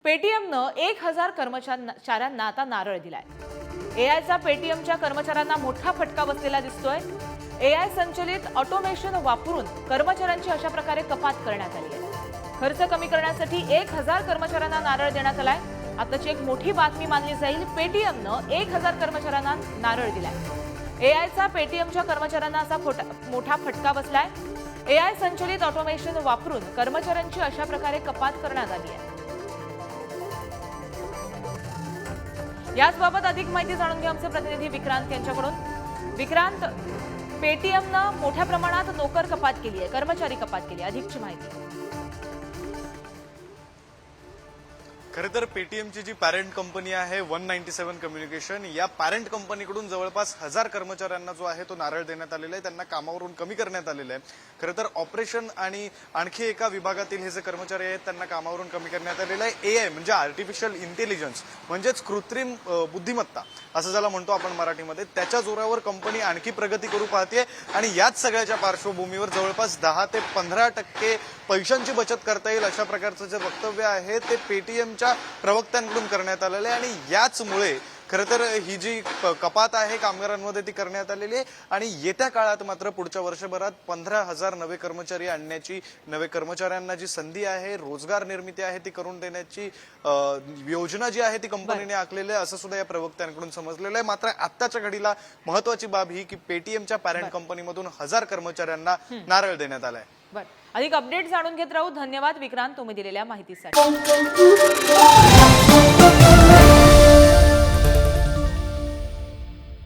पेटीएमनं 1000 कर्मचाऱ्यांना आता नारळ दिलाय। एआयचा पेटीएमच्या कर्मचाऱ्यांना मोठा फटका बसलेला दिसतोय। एआय संचलित ऑटोमेशन वापरून कर्मचाऱ्यांची अशा प्रकारे कपात करण्यात आली आहे। खर्च कमी करण्यासाठी 1000 कर्मचाऱ्यांना नारळ देण्यात आलाय। आताची एक मोठी बातमी मानली जाईल। पेटीएमनं 1000 कर्मचाऱ्यांना नारळ दिलाय। एआयचा पेटीएमच्या कर्मचाऱ्यांना असा मोठा फटका बसलाय। एआय संचलित ऑटोमेशन वापरून कर्मचाऱ्यांची अशा प्रकारे कपात करण्यात आली आहे। याबाबत अधिक माहिती जाणून घेऊ आमचे प्रतिनिधी विक्रांत यांच्याकडून। विक्रांत, पेटीएमनं मोठ्या प्रमाणात नोकर कपात केली आहे, कर्मचारी कपात केली आहे, अधिकची माहिती। खरं तर पेटीएमची जी पॅरेंट कंपनी आहे 197 कम्युनिकेशन, या पॅरेंट कंपनीकडून जवळपास 1000 कर्मचाऱ्यांना जो आहे तो नारळ देण्यात आलेला आहे, त्यांना कामावरून कमी करण्यात आलेलं आहे। खरं तर ऑपरेशन आणि आणखी एका विभागातील हे जे कर्मचारी आहेत त्यांना कामावरून कमी करण्यात आलेलं आहे। एआय म्हणजे आर्टिफिशियल इंटेलिजन्स म्हणजेच कृत्रिम बुद्धिमत्ता असं ज्याला म्हणतो आपण मराठीमध्ये, त्याच्या जोरावर कंपनी आणखी प्रगती करू पाहते आणि याच सगळ्याच्या पार्श्वभूमीवर जवळपास 10 ते 15% पैशांची बचत करता येईल अशा प्रकारचं जे वक्तव्य आहे ते पेटीएमच्या प्रवक्त्यांकडून करण्यात आलेलं आहे। आणि याचमुळे खरं तर ही जी कपात आहे कामगारांमध्ये ती करण्यात आलेली आहे। आणि येत्या काळात मात्र पुढच्या वर्षभरात 15,000 नवे कर्मचारी आणण्याची, नवे कर्मचाऱ्यांना जी संधी आहे, रोजगार निर्मिती आहे ती करून देण्याची योजना जी आहे ती कंपनीने आखलेली आहे असं सुद्धा या प्रवक्त्यांकडून समजलेलं आहे। मात्र आत्ताच्या घडीला महत्वाची बाब ही की पेटीएमच्या पॅरेंट कंपनीमधून 1000 कर्मचाऱ्यांना नारळ देण्यात आलाय। अधिक अपडेट जाणून घेत राहू। धन्यवाद विक्रांत, तुम्ही दिलेल्या माहितीसाठी।